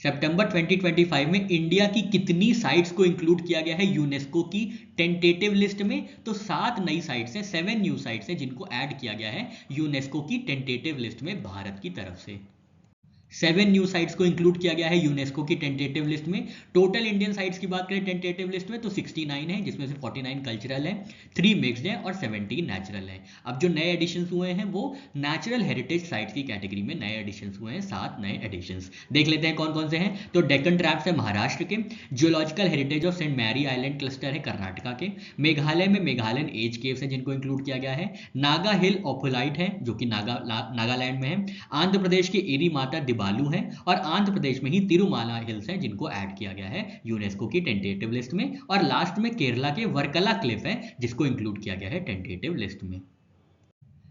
सितंबर 2025 में इंडिया की कितनी साइट्स को इंक्लूड किया गया है यूनेस्को की टेंटेटिव लिस्ट में? तो 7 नई साइट्स हैं, 7 न्यू साइट्स हैं जिनको ऐड किया गया है यूनेस्को की टेंटेटिव लिस्ट में भारत की तरफ से। 7 न्यू साइट्स को इंक्लूड किया गया है यूनेस्को की टेंटेटिव लिस्ट में। टोटल इंडियन साइट्स की बात करें टेंटेटिव लिस्ट में तो 69 है, जिसमें से 49 कल्चरल है, 3 मिक्स्ड है और 17 नेचुरल है। अब जो नए एडिशंस हुए हैं वो नेचुरल हेरिटेज साइट्स की कैटेगरी में नए एडिशंस हुए हैं, 7 नए एडिशंस। देख लेते हैं कौन कौन से हैं। तो डेक्कन ट्रैप्स है महाराष्ट्र के, geological heritage of Saint Mary Island Cluster है कर्नाटका के, मेघालय में मेघालयन एज केव्स हैं जिनको इंक्लूड किया गया है, नागा हिल ऑपोलाइट है जो कि नागालैंड में है, आंध्र प्रदेश के एरी माता दिबालू है और आंध्र प्रदेश में ही तिरुमाला हिल्स हैं जिनको ऐड किया गया है यूनेस्को की टेंटेटिव लिस्ट में, और लास्ट में केरला के वर्कला क्लिफ है जिसको इंक्लूड किया गया है टेंटेटिव लिस्ट में।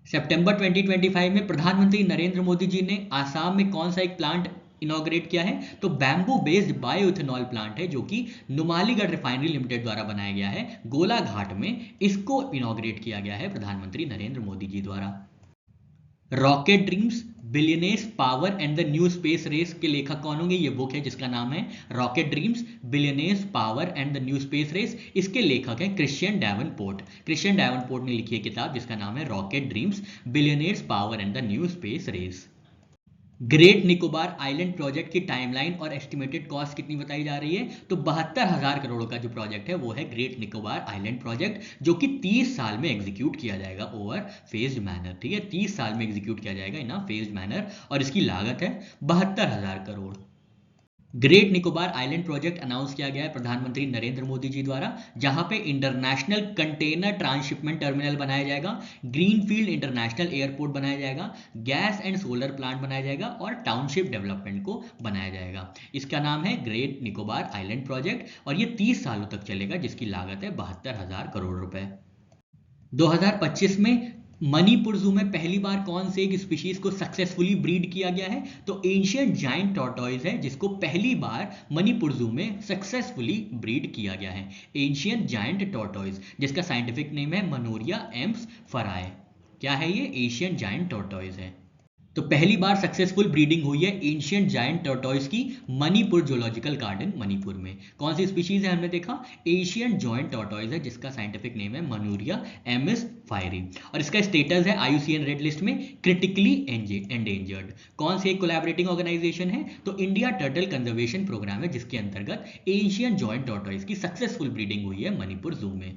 सितंबर 2025 में प्रधानमंत्री नरेंद्र मोदी जी ने आसाम में कौन सा एक प्लांट इनॉग्रेट किया है? तो बैम्बू बेस्ड बायोइथेनॉल प्लांट है जो कि नुमालीगढ़ रिफाइनरी लिमिटेड द्वारा बनाया गया है गोलाघाट में, इसको इनॉग्रेट किया गया है प्रधानमंत्री नरेंद्र मोदी जी द्वारा। Rocket Dreams, Billionaires Power and the New Space Race के लेखक कौन होंगे? ये बुक है जिसका नाम है Rocket Dreams, Billionaires Power and the New Space Race. इसके लेखक हैं क्रिश्चियन डेवनपोर्ट। क्रिश्चियन डेवनपोर्ट ने लिखी है किताब जिसका नाम है Rocket Dreams, Billionaires Power and the New Space Race. Great Nicobar Island project की टाइमलाइन और एस्टिमेटेड कॉस्ट कितनी बताई जा रही है? तो 72,000 करोड़ का जो प्रोजेक्ट है वो है ग्रेट निकोबार आइलैंड प्रोजेक्ट, जो कि 30 साल में एग्जीक्यूट किया जाएगा ओवर फेज्ड मैनर। ठीक है, 30 साल में एग्जीक्यूट किया जाएगा इन फेज्ड मैनर और इसकी लागत है 72,000 crore. Great Nicobar Island project announce किया गया है प्रधानमंत्री नरेंद्र मोदी जी द्वारा, जहां पे इंटरनेशनल कंटेनर ट्रांसशिपमेंट टर्मिनल बनाया जाएगा, ग्रीनफील्ड इंटरनेशनल एयरपोर्ट बनाया जाएगा, गैस एंड सोलर प्लांट बनाया जाएगा और टाउनशिप डेवलपमेंट को बनाया जाएगा। इसका नाम है ग्रेट निकोबार आइलैंड प्रोजेक्ट और ये 30 सालों तक चलेगा जिसकी लागत है 72,000 करोड़ रुपए। 2025 में मणिपुर जू में पहली बार कौन से एक स्पीशीज को सक्सेसफुली ब्रीड किया गया है? तो एंशिएंट जायंट टॉर्टॉइज है जिसको पहली बार मणिपुर जू में सक्सेसफुली ब्रीड किया गया है। एंशिएंट जायंट टॉर्टॉइज जिसका साइंटिफिक नेम है मनोरिया एम्स फराए। क्या है ये? एशियन जायंट टॉर्टॉइज है। तो पहली बार सक्सेसफुल ब्रीडिंग हुई है एंशिएंट जायंट टॉर्टॉइज की मणिपुर जूलॉजिकल गार्डन मणिपुर में। कौन सी स्पीशीज है हमने देखा? एशियन जॉइंट टॉर्टॉइज है जिसका साइंटिफिक नेम है मनूरिया एमिस फायरी और इसका स्टेटस है आईयूसीएन रेड लिस्ट में क्रिटिकली एंडेंजर्ड। कौन सी एक कोलैबोरेटिंग ऑर्गेनाइजेशन है? तो इंडिया टर्टल कंजर्वेशन प्रोग्राम है जिसके अंतर्गत एशियन जॉइंट टॉर्टॉइज की सक्सेसफुल ब्रीडिंग हुई है मणिपुर जू में।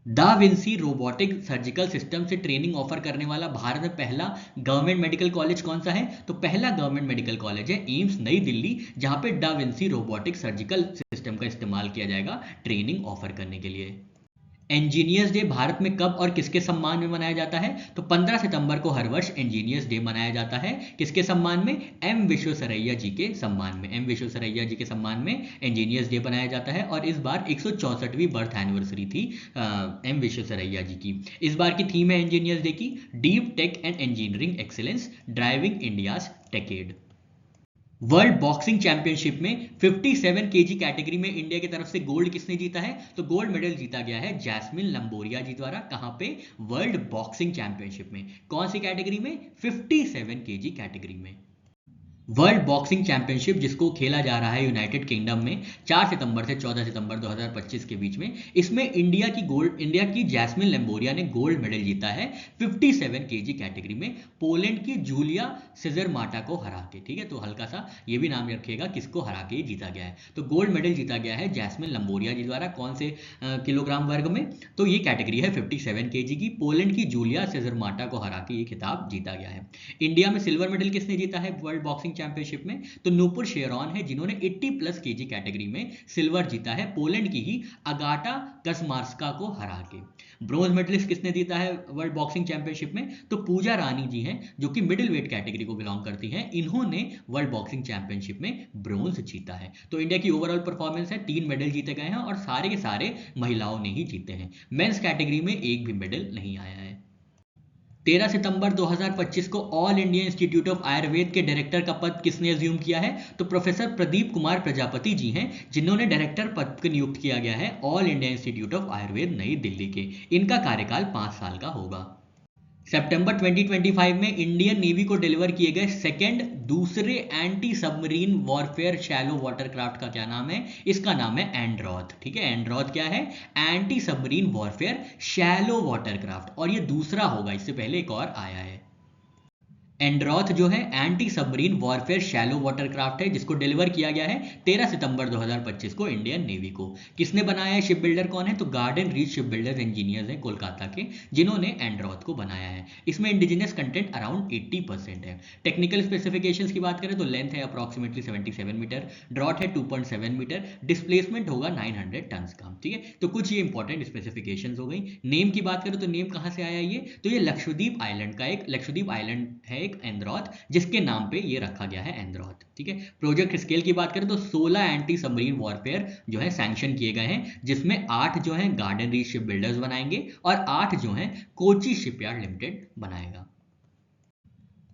Da Vinci robotic surgical system से ट्रेनिंग ऑफर करने वाला भारत में पहला गवर्नमेंट मेडिकल कॉलेज कौन सा है? तो पहला गवर्नमेंट मेडिकल कॉलेज है एम्स नई दिल्ली, जहां पे da Vinci robotic surgical system का इस्तेमाल किया जाएगा ट्रेनिंग ऑफर करने के लिए। इंजीनियर्स डे भारत में कब और किसके सम्मान में मनाया जाता है? तो 15 सितंबर को हर वर्ष इंजीनियर्स डे मनाया जाता है। किसके सम्मान में? एम विश्वेश्वरैया जी के सम्मान में। एम विश्वेश्वरैया जी के सम्मान में इंजीनियर्स डे मनाया जाता है और इस बार 164वीं बर्थ एनिवर्सरी थी एम विश्वेश्वरैया जी की। इस बार की थीम है इंजीनियर्स डे की deep tech and engineering excellence driving India's टेकेड। World boxing championship में 57 केजी कैटेगरी में इंडिया की तरफ से गोल्ड किसने जीता है? तो गोल्ड मेडल जीता गया है जैस्मिन लंबोरिया जी द्वारा। कहां पे? वर्ल्ड बॉक्सिंग चैंपियनशिप में। कौन सी कैटेगरी में? 57 केजी कैटेगरी में। वर्ल्ड बॉक्सिंग चैंपियनशिप जिसको खेला जा रहा है यूनाइटेड किंगडम में 4 सितंबर से 14 सितंबर 2025 के बीच में, इसमें इंडिया की जैस्मिन लंबोरिया ने गोल्ड मेडल जीता है 57 केजी कैटेगरी में, पोलैंड की जूलिया सिजर माटा को हरा के। ठीक है, तो हल्का सा ये भी नाम रखिएगा किसको हरा के जीता गया है। तो गोल्ड मेडल जीता गया है जैस्मिन लंबोरिया जी द्वारा। कौन से किलोग्राम वर्ग में? तो ये कैटेगरी है 57 केजी की। पोलैंड की जूलिया सिजर माटा को हरा के ये खिताब जीता गया है। इंडिया में सिल्वर मेडल किसने जीता है वर्ल्ड बॉक्सिंग चैंपियनशिप में? तो नूपुर शेरॉन है जिन्होंने 80+ केजी कैटेगरी में सिल्वर जीता है पोलैंड की ही अगाटा कसमार्स्का को हरा के। ब्रोंज मेडलिस्ट किसने जीता है वर्ल्ड बॉक्सिंग चैंपियनशिप में? तो पूजा रानी जी हैं जो कि मिडिल वेट कैटेगरी को बिलोंग करती हैं, इन्होंने वर्ल्ड बॉक्सिंग चैंपियनशिप में ब्रोंज जीता है। तो इंडिया की ओवरऑल परफॉर्मेंस है 3 मेडल जीते गए हैं और सारे के सारे महिलाओं ने ही जीते हैं। मेंस कैटेगरी में एक भी मेडल नहीं आया है। 13 सितंबर 2025 को all India institute of Ayurveda के डायरेक्टर का पद किसने अज्यूम किया है? तो प्रोफेसर प्रदीप कुमार प्रजापति जी हैं जिन्होंने डायरेक्टर पद को नियुक्त किया गया है all India institute of Ayurveda नई दिल्ली के। इनका कार्यकाल 5 साल का होगा। सितंबर 2025 में इंडियन नेवी को डिलीवर किए गए दूसरे anti submarine warfare shallow water craft का क्या नाम है? इसका नाम है एंड्रॉथ। ठीक है, एंड्रॉथ क्या है? Anti submarine warfare shallow water craft, और ये दूसरा होगा, इससे पहले एक और आया है। एंड्रॉथ जो है anti submarine warfare shallow watercraft है, जिसको डिलीवर किया गया है 13 सितंबर 2025 को इंडियन नेवी को। किसने बनाया है? शिप बिल्डर कौन है? तो garden reach ship builders engineers हैं कोलकाता के, जिन्होंने एंड्रॉथ को बनाया है। इसमें इंडिजिनस कंटेंट अराउंड 80% है। टेक्निकल स्पेसिफिकेशंस की बात करें तो लेंथ है अप्रॉक्सीमेटली 77 मीटर, ड्रॉट है 2.7 मीटर, डिस्प्लेसमेंट होगा 900 टन का। ठीक है, तो कुछ ये इंपॉर्टेंट स्पेसिफिकेशंस हो गई। नेम की बात करें तो नेम कहां से आया ये? तो ये लक्षद्वीप आइलैंड का एक लक्षद्वीप आइलैंड है एक एंड्रॉथ, जिसके नाम पे ये रखा गया है एंड्रॉथ। ठीक है, प्रोजेक्ट स्केल की बात करें तो 16 एंटी सबमरीन वॉरफेयर जो है सैंक्शन किए गए हैं, जिसमें 8 जो है गार्डन रीच शिप बिल्डर्स बनाएंगे और 8 जो है कोची शिपयार्ड लिमिटेड बनाएगा।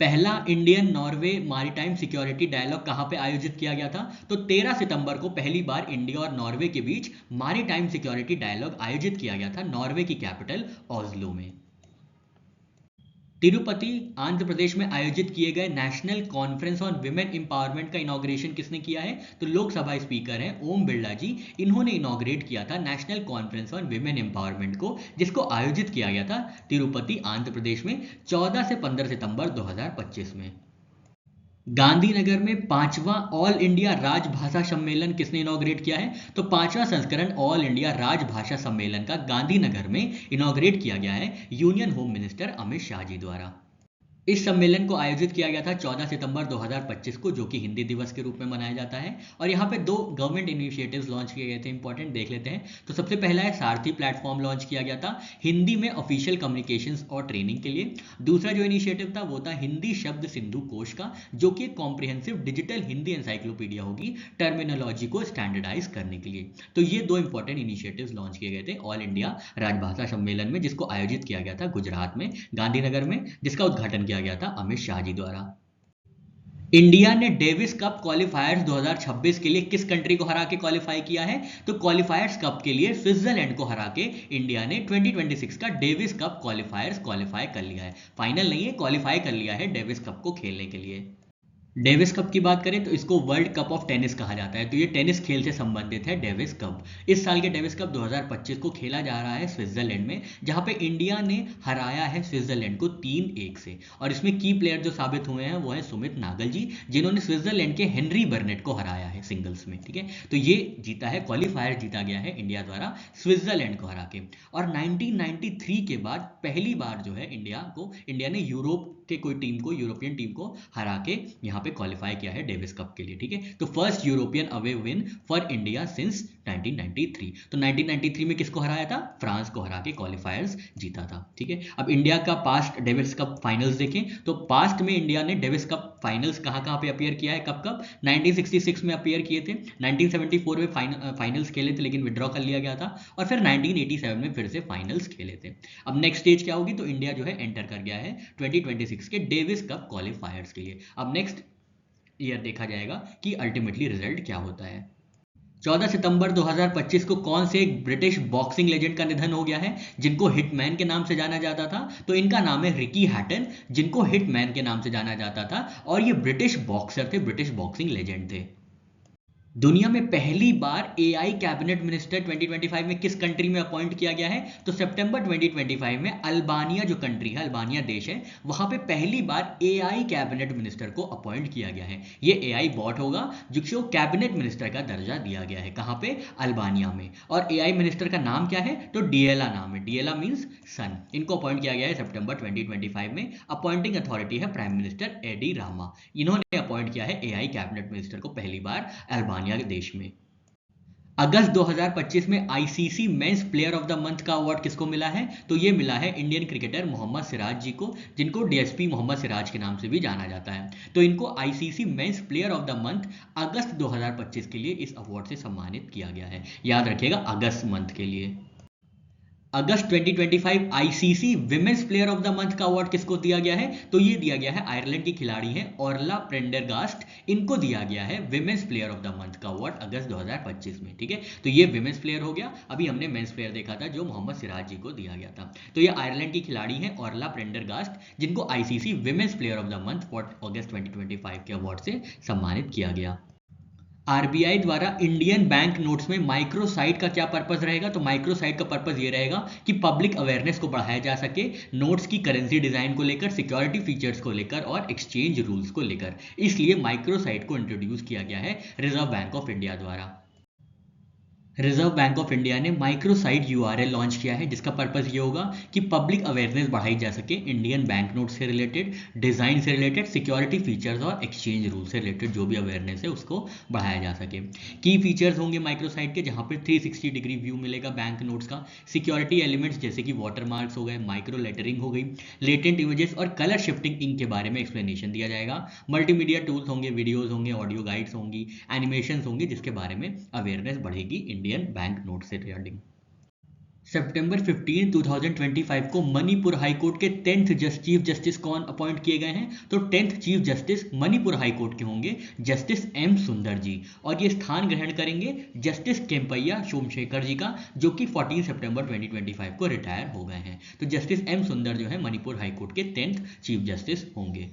पहला Indian Norway maritime security dialogue कहां पे आयोजित किया गया था? तो 13 सितंबर को पहली बार इंडिया और नॉर्वे के बीच मैरीटाइम सिक्योरिटी डायलॉग आयोजित किया गया था नॉर्वे की कैपिटल ऑस्लो में। तिरुपति आंध्र प्रदेश में आयोजित किए गए national conference on women empowerment का इनॉग्रेशन किसने किया है? तो लोकसभा स्पीकर हैं ओम बिरला जी, इन्होंने इनॉग्रेट किया था national conference on women empowerment को, जिसको आयोजित किया गया था तिरुपति आंध्र प्रदेश में 14 से 15 सितंबर 2025 में। गांधीनगर में 5वां ऑल इंडिया राजभाषा सम्मेलन किसने इनॉग्रेट किया है? तो 5वां संस्करण ऑल इंडिया राजभाषा सम्मेलन का गांधीनगर में इनॉग्रेट किया गया है union home minister Amit Shah ji द्वारा। इस सम्मेलन को आयोजित किया गया था 14 सितंबर 2025 को, जो कि हिंदी दिवस के रूप में मनाया जाता है। और यहाँ पे 2 गवर्नमेंट इनिशिएटिव्स लॉन्च किए गए थे, इंपॉर्टेंट देख लेते हैं। तो सबसे पहला है सारथी प्लेटफॉर्म लॉन्च किया गया था हिंदी में ऑफिशियल कम्युनिकेशंस और ट्रेनिंग के लिए। दूसरा जो इनिशिएटिव था वो था हिंदी शब्द सिंधु कोश का, जो कि एक कॉम्प्रिहेंसिव डिजिटल हिंदी एनसाइक्लोपीडिया होगी टर्मिनोलॉजी को स्टैंडर्डाइज करने के लिए। तो ये 2 इंपॉर्टेंट इनिशिएटिव्स लॉन्च किए गए थे ऑल इंडिया राजभाषा सम्मेलन में, जिसको आयोजित किया गया था गुजरात में गांधीनगर में, जिसका उद्घाटन किया गया था अमित शाह जी द्वारा। इंडिया ने डेविस कप क्वालिफायर्स 2026 के लिए किस कंट्री को हरा के क्वालिफाई किया है? तो क्वालिफायर्स कप के लिए स्विट्जरलैंड को हरा के इंडिया ने 2026 का डेविस कप क्वालिफायर्स क्वालिफाई कर लिया है। फाइनल नहीं है, क्वालिफाई कर लिया है डेविस कप को खेलने के लिए। डेविस कप की बात करें तो इसको वर्ल्ड कप ऑफ टेनिस कहा जाता है, तो ये टेनिस खेल से संबंधित है डेविस कप। इस साल के डेविस कप 2025 को खेला जा रहा है स्विट्जरलैंड में, जहां पे इंडिया ने हराया है स्विट्जरलैंड को 3-1 से। और इसमें की प्लेयर जो साबित हुए हैं वो है सुमित नागल जी, जिन्होंने स्विट्जरलैंड के हेनरी बर्नेट को हराया है सिंगल्स में। ठीक है, तो ये जीता है, क्वालिफायर जीता गया है इंडिया द्वारा स्विट्जरलैंड को हरा के। और 1993 के बाद पहली बार जो है इंडिया ने यूरोप के कोई टीम को, यूरोपियन टीम को हरा के यहाँ पे क्वालिफाई किया है डेविस कप के लिए। ठीक है, तो first European away win for India since 1993। तो 1993 में किसको हराया था? फ्रांस को हरा के क्वालिफायर्स जीता था। ठीक है, अब इंडिया का पास्ट डेविस कप फाइनल्स देखें तो पास्ट में इंडिया ने डेविस कप फाइनल्स कहाँ पे अपियर किया है, कब कब? 1966 में अपियर किए थे, 1974 में फाइनल्स खेले थे लेकिन विड्रॉ कर लिया गया था, और फिर 1987 में फिर से फाइनल्स खेले थे। अब नेक्स्ट स्टेज क्या होगी? तो इंडिया जो है एंटर कर गया है 2026 के डेविस कप क्वालिफायर्स के लिए। अब नेक्स्ट ईयर देखा जाएगा कि अल्टीमेटली रिजल्ट क्या होता है। 14 सितंबर 2025 को कौन से एक ब्रिटिश बॉक्सिंग लेजेंड का निधन हो गया है, जिनको हिटमैन के नाम से जाना जाता था? तो इनका नाम है रिकी हैटन, जिनको हिटमैन के नाम से जाना जाता था, और ये ब्रिटिश बॉक्सर थे, ब्रिटिश बॉक्सिंग लेजेंड थे। दुनिया में पहली बार एआई कैबिनेट मिनिस्टर 2025 में किस कंट्री में अपॉइंट किया गया है? तो सितंबर 2025 में अल्बानिया जो कंट्री है, अल्बानिया देश है, वहां पे पहली बार एआई कैबिनेट मिनिस्टर को अपॉइंट किया गया है। ये एआई बॉट होगा जिसको कैबिनेट मिनिस्टर का दर्जा दिया गया है। कहां पे? अल्बानिया में। और एआई मिनिस्टर का नाम क्या है? तो डिएला नाम है, डिएला मींस सन। इनको अपॉइंट किया गया है सितंबर 2025 में। अपॉइंटिंग अथॉरिटी है प्राइम मिनिस्टर एडी रामा, इन्होंने अपॉइंट किया है एआई कैबिनेट मिनिस्टर को पहली बार अल्बानिया के देश में। अगस्त 2025 में ICC men's player of the month का अवार्ड किसको मिला है? तो ये मिला है इंडियन क्रिकेटर मोहम्मद सिराज जी को, जिनको डीएसपी मोहम्मद सिराज के नाम से भी जाना जाता है। तो इनको ICC men's player of the month अगस्त 2025 के लिए इस अवार्ड से सम्मानित किया गया है। याद रखिएगा, अगस्त मंथ के लिए। अगस्त 2025 ICC women's player of the month का अवार्ड किसको दिया गया है? तो ये दिया गया है आयरलैंड की खिलाड़ी हैं ऑर्ला प्रेंडरगास्ट, इनको दिया गया है women's player of the month का अवार्ड अगस्त 2025 में। ठीक है, तो ये विमेंस प्लेयर हो गया। अभी हमने मेंस प्लेयर देखा था जो मोहम्मद सिराज जी को दिया गया था। तो ये आयरलैंड की खिलाड़ी हैं ऑर्ला प्रेंडरगास्ट, जिनको ICC women's player of the month for अगस्त 2025 के अवार्ड से सम्मानित किया गया। आरबीआई द्वारा इंडियन बैंक नोट्स में माइक्रोसाइट का क्या पर्पस रहेगा? तो माइक्रोसाइट का पर्पस ये रहेगा कि पब्लिक अवेयरनेस को बढ़ाया जा सके नोट्स की करेंसी डिजाइन को लेकर, सिक्योरिटी फीचर्स को लेकर और एक्सचेंज रूल्स को लेकर। इसलिए माइक्रोसाइट को इंट्रोड्यूस किया गया है रिजर्व बैंक ऑफ इंडिया द्वारा। रिजर्व बैंक ऑफ इंडिया ने माइक्रोसाइट यूआरएल लॉन्च किया है, जिसका पर्पस ये होगा कि पब्लिक अवेयरनेस बढ़ाई जा सके इंडियन बैंक नोट से रिलेटेड, डिजाइन से रिलेटेड, सिक्योरिटी फीचर्स और एक्सचेंज रूल से रिलेटेड जो भी अवेयरनेस है उसको बढ़ाया जा सके। की फीचर्स होंगे माइक्रोसाइट के, जहां पर 360 डिग्री व्यू मिलेगा बैंक नोट्स का। सिक्योरिटी एलिमेंट्स जैसे कि वाटर मार्क्स हो गए, माइक्रो लेटरिंग हो गई, लेटेंट इमेजेस और कलर शिफ्टिंग इंक के बारे में एक्सप्लेनेशन दिया जाएगा। मल्टीमीडिया टूल्स होंगे, वीडियोज होंगे, ऑडियो गाइड्स होंगी, एनिमेशन होंगे, जिसके बारे में अवेयरनेस बढ़ेगी इंडियन बैंक नोट से रिगार्डिंग। सितंबर 15, 2025 को मणिपुर हाईकोर्ट के 10th चीफ जस्टिस कौन अपॉइंट किए गए हैं? तो 10th chief justice Manipur high court के होंगे जस्टिस एम सुंदर जी, और ये स्थान ग्रहण करेंगे जस्टिस केम्पैया सोमशेखर जी का, जो कि 14 सितंबर 2025 को रिटायर हो गए हैं। तो जस्टिस एम सुंदर जो है मणिपुर हाईकोर्ट के 10th चीफ जस्टिस होंगे।